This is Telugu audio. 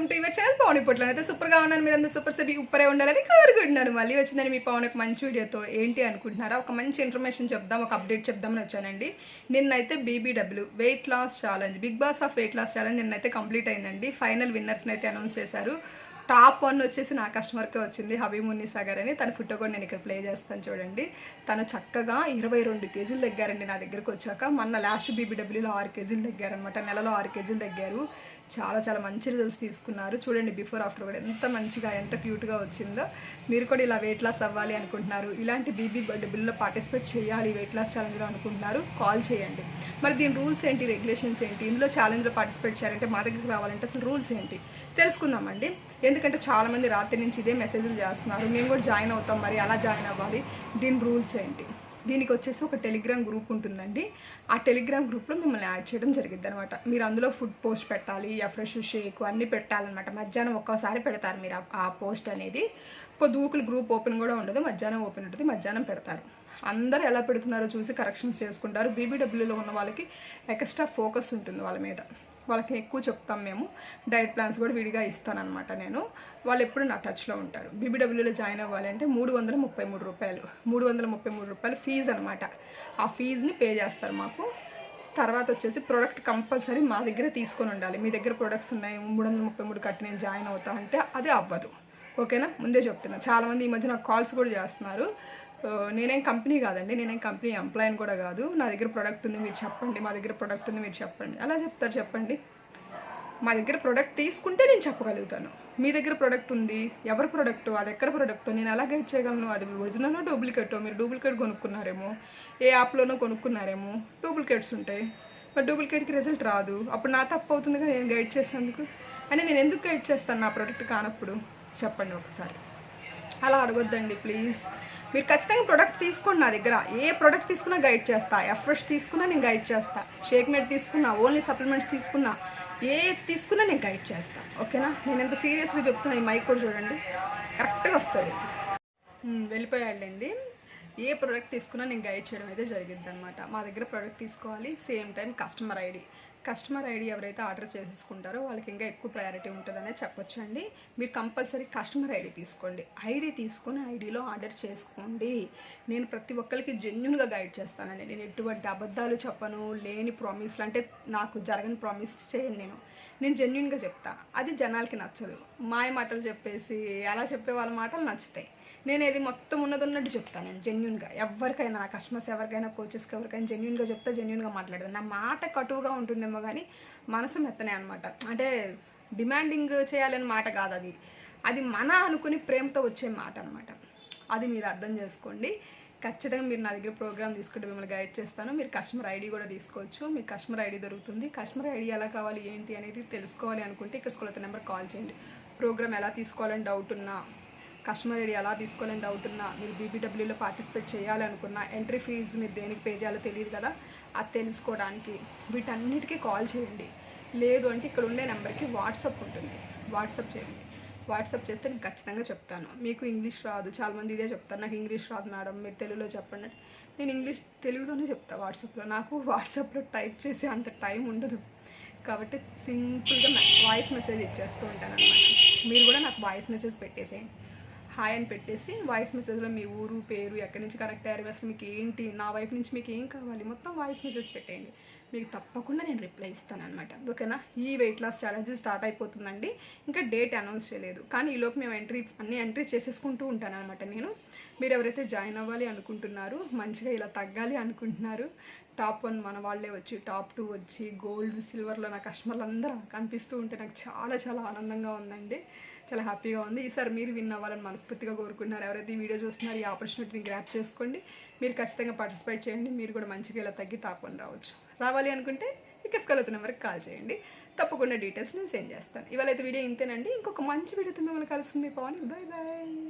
టు యువర్ ఛానల్ పవన్ పొట్ల. అయితే సూపర్గా ఉన్నాను, మీరు అందరూ సూపర్ సెబీ ఉప్పరే ఉండాలని కోరుకుంటున్నాను. మళ్ళీ వచ్చిందని మీ పవన్ ఒక మంచి వీడియోతో. ఏంటి అనుకుంటున్నారా, ఒక మంచి ఇన్ఫర్మేషన్ చెప్దాం, ఒక అప్డేట్ చెప్దామని వచ్చానండి. నిన్నైతే BBW weight loss challenge, big boss of weight loss challenge నిన్నైతే కంప్లీట్ అయిందండి. ఫైనల్ విన్నర్స్ని అయితే అనౌన్స్ చేశారు. టాప్ 1 వచ్చేసి నా కస్టమర్కే వచ్చింది, హబీమున్నీసా గారు అని. తన ఫోటో కూడా నేను ఇక్కడ ప్లే చేస్తాను చూడండి. తను చక్కగా 22 కేజీలు తగ్గారండి నా దగ్గరకు వచ్చాక. మొన్న లాస్ట్ BBWలో 6 కేజీలు తగ్గారనమాట, నెలలో 6 కేజీలు తగ్గారు. చాలా చాలా మంచి రిజల్ట్స్ తీసుకున్నారు. చూడండి బిఫోర్ ఆఫ్టర్ కూడా ఎంత మంచిగా ఎంత క్యూట్గా వచ్చిందో. మీరు కూడా ఇలా వెయిట్ లాస్ అవ్వాలి అనుకుంటున్నారు, ఇలాంటి BBWలో పార్టిసిపేట్ చేయాలి వెయిట్ లాస్ ఛాలెంజ్లో అనుకుంటున్నారు, కాల్ చేయండి. మరి దీని రూల్స్ ఏంటి, రెగ్యులేషన్స్ ఏంటి, ఇందులో ఛాలెంజ్లో పార్టిసిపేట్ చేయాలంటే మా దగ్గరికి రావాలంటే అసలు రూల్స్ ఏంటి తెలుసుకుందామండి. ఎందుకంటే చాలామంది రాత్రి నుంచి ఇదే మెసేజ్లు చేస్తున్నారు, మేము కూడా జాయిన్ అవుతాం, మరి అలా జాయిన్ అవ్వాలి. దీని రూల్స్ ఏంటి, దీనికి వచ్చేసి ఒక టెలిగ్రామ్ గ్రూప్ ఉంటుందండి. ఆ టెలిగ్రామ్ గ్రూప్లో మిమ్మల్ని యాడ్ చేయడం జరిగింది అనమాట. మీరు అందులో ఫుడ్ పోస్ట్ పెట్టాలి, ఫ్రెష్ షేక్ అన్నీ పెట్టాలన్నమాట. మధ్యాహ్నం ఒక్కసారి పెడతారు మీరు ఆ పోస్ట్ అనేది. పొద్దుగుకులు గ్రూప్ ఓపెన్ కూడా ఉండదు, మధ్యాహ్నం ఓపెన్ ఉంటుంది, మధ్యాహ్నం పెడతారు. అందరూ ఎలా పెడుతున్నారో చూసి కరెక్షన్స్ చేసుకుంటారు. BBWలో ఉన్న వాళ్ళకి ఎక్స్ట్రా ఫోకస్ ఉంటుంది వాళ్ళ మీద, వాళ్ళకి ఎక్కువ చెప్తాం మేము. డైట్ ప్లాన్స్ కూడా విడిగా ఇస్తానన్నమాట నేను. వాళ్ళు ఎప్పుడు నా టచ్లో ఉంటారు. BBWలో జాయిన్ అవ్వాలంటే 333 రూపాయలు, 333 రూపాయలు ఫీజు అనమాట. ఆ ఫీజుని పే చేస్తారు మాకు. తర్వాత వచ్చేసి ప్రోడక్ట్ కంపల్సరీ మా దగ్గర తీసుకొని ఉండాలి. మీ దగ్గర ప్రొడక్ట్స్ ఉన్నాయి 333 కట్టి నేను జాయిన్ అవుతా అంటే అది అవ్వదు, ఓకేనా? ముందే చెప్తున్నా. చాలామంది ఈ మధ్య నాకు కాల్స్ కూడా చేస్తున్నారు. నేనేం కంపెనీ కాదండి, నేనేం కంపెనీ ఎంప్లాయీని కూడా కాదు. నా దగ్గర ప్రొడక్ట్ ఉంది మీరు చెప్పండి, మా దగ్గర ప్రొడక్ట్ ఉంది మీరు చెప్పండి. అలా చెప్తారు, చెప్పండి. మా దగ్గర ప్రొడక్ట్ తీసుకుంటే నేను చెప్పగలుగుతాను. మీ దగ్గర ప్రొడక్ట్ ఉంది, ఎవరి ప్రొడక్ట్, అది ఎక్కడ ప్రొడక్ట్, నేను ఎలా గైడ్ చేయగలను? అది ఒరిజినల్లో డూప్లికేటో, మీరు డూప్లికేట్ కొనుక్కున్నారేమో, ఏ యాప్లోనో కొనుక్కున్నారేమో, డూప్లికేట్స్ ఉంటాయి. మరి డూప్లికేట్కి రిజల్ట్ రాదు, అప్పుడు నా తప్పు అవుతుందిగా నేను గైడ్ చేసినందుకు. అని నేను ఎందుకు గైడ్ చేస్తాను నా ప్రొడక్ట్ కానప్పుడు? చెప్పండి ఒకసారి. అలా అడగొద్దండి ప్లీజ్. మీరు ఖచ్చితంగా ప్రొడక్ట్ తీసుకోండి. నా దగ్గర ఏ ప్రొడక్ట్ తీసుకున్నా గైడ్ చేస్తా. ఫ్రెష్ తీసుకున్నా నేను గైడ్ చేస్తా, షేక్ మేడ్ తీసుకున్నా, ఓన్లీ సప్లిమెంట్స్ తీసుకున్నా, ఏ తీసుకున్నా నేను గైడ్ చేస్తాను, ఓకేనా? నేను ఎంత సీరియస్గా చెప్తున్నా. ఈ మైక్ కూడా చూడండి, కరెక్ట్గా వస్తుంది. వెళ్ళిపోయాడండి. ఏ ప్రోడక్ట్ తీసుకున్నా నేను గైడ్ చేయడం అయితే జరిగింది అనమాట. మా దగ్గర ప్రోడక్ట్ తీసుకోవాలి, సేమ్ టైం కస్టమర్ ఐడి ఎవరైతే ఆర్డర్ చేసేసుకుంటారో వాళ్ళకి ఇంకా ఎక్కువ ప్రయారిటీ ఉంటుందనే చెప్పొచ్చు అండి. మీరు కంపల్సరీ కస్టమర్ ఐడి తీసుకోండి. ఐడి తీసుకొని ఐడిలో ఆర్డర్ చేసుకోండి. నేను ప్రతి ఒక్కరికి జెన్యున్గా గైడ్ చేస్తానండి. నేను ఎటువంటి అబద్ధాలు చెప్పను, లేని ప్రామిస్లు అంటే నాకు జరగని ప్రామిస్ చేయను. నేను జెన్యున్గా చెప్తా. అది జనాలకి నచ్చదు. మాయ మాటలు చెప్పేసి అలా చెప్పే వాళ్ళ మాటలు నచ్చుతాయి. నేను ఏది మొత్తం ఉన్నదన్నట్టు చెప్తాను. నేను జెన్యున్గా ఎవరికైనా, నా కస్టమర్స్ ఎవరికైనా, కోచెస్కి ఎవరికైనా జెన్యున్గా చెప్తా, జెన్యున్గా మాట్లాడతాను. నా మాట కటువుగా ఉంటుందేమో కానీ మనసు మెత్తనే అనమాట. అంటే డిమాండింగ్ చేయాలని మాట కాదు అది, అది మన అనుకుని ప్రేమతో వచ్చే మాట అనమాట. అది మీరు అర్థం చేసుకోండి. ఖచ్చితంగా మీరు నా దగ్గర ప్రోగ్రామ్ తీసుకుంటే మిమ్మల్ని గైడ్ చేస్తాను. మీరు కస్టమర్ ఐడి కూడా తీసుకోవచ్చు. మీకు కస్టమర్ ఐడి దొరుకుతుంది. కస్టమర్ ఐడి ఎలా కావాలి ఏంటి అనేది తెలుసుకోవాలి అనుకుంటే ఇక్కడ స్కూల్ నెంబర్ కాల్ చేయండి. ప్రోగ్రామ్ ఎలా తీసుకోవాలని డౌట్ ఉన్నా, కస్టమర్ ఐడి ఎలా తీసుకోవాలని డౌట్ ఉన్నా, మీరు BBWలో పార్టిసిపేట్ చేయాలనుకున్నా, ఎంట్రీ ఫీజు మీరు దేనికి పే చేయాలో తెలియదు కదా, అది తెలుసుకోవడానికి వీటన్నిటికీ కాల్ చేయండి. లేదు అంటే ఇక్కడ ఉండే నెంబర్కి వాట్సాప్ ఉంటుంది, వాట్సాప్ చేయండి. వాట్సాప్ చేస్తే నేను ఖచ్చితంగా చెప్తాను. మీకు ఇంగ్లీష్ రాదు, చాలామంది ఇదే చెప్తాను, నాకు ఇంగ్లీష్ రాదు మేడం, మీరు తెలుగులో చెప్పండి. నేను తెలుగులోనే చెప్తాను వాట్సాప్లో. నాకు వాట్సాప్లో టైప్ చేసే అంత టైం ఉండదు కాబట్టి సింపుల్గా వాయిస్ మెసేజ్ ఇచ్చేస్తూ ఉంటాను అనమాట. మీరు కూడా నాకు వాయిస్ మెసేజ్ పెట్టేసేయండి. హాయ్ అని పెట్టేసి వాయిస్ మెసేజ్లో మీ ఊరు, పేరు, ఎక్కడి నుంచి కనెక్ట్ అయ్యారు, అసలు మీకు ఏంటి, నా వైపు నుంచి మీకు ఏం కావాలి, మొత్తం వాయిస్ మెసేజ్ పెట్టేయండి. మీకు తప్పకుండా నేను రిప్లై ఇస్తాను అనమాట, ఓకేనా? ఈ వెయిట్ లాస్ ఛాలెంజ్ స్టార్ట్ అయిపోతుందండి. ఇంకా డేట్ అనౌన్స్ చేయలేదు, కానీ ఈలోపు మేము అన్ని ఎంట్రీ చేసేసుకుంటూ ఉంటాను అనమాట నేను. మీరు ఎవరైతే జాయిన్ అవ్వాలి అనుకుంటున్నారు, మంచిగా ఇలా తగ్గాలి అనుకుంటున్నారు, టాప్ 1 మన వాళ్ళే వచ్చి, టాప్ 2 వచ్చి, గోల్డ్, సిల్వర్లో నా కస్టమర్లు అందరూ కనిపిస్తూ ఉంటే నాకు చాలా చాలా ఆనందంగా ఉందండి, చాలా హ్యాపీగా ఉంది. ఈసారి మీరు విన్ అవ్వాలని మనస్ఫూర్తిగా కోరుకుంటున్నారు. ఎవరైతే ఈ వీడియో చూస్తున్నారో ఈ ఆపర్చునిటీని గ్రాప్ చేసుకోండి. మీరు ఖచ్చితంగా పార్టిసిపేట్ చేయండి. మీరు కూడా మంచిగా ఇలా తగ్గి టాప్ 1 రావచ్చు. రావాలి అనుకుంటే ఇక స్కూల్ నెంబర్కి కాల్ చేయండి, తప్పకుండా డీటెయిల్స్ నేను సెండ్ చేస్తాను. ఇవాళ అయితే వీడియో ఇంతేనండి. ఇంకొక మంచి వీడియోతో మిమ్మల్ని కలుస్తుంది పవన్. Bye bye.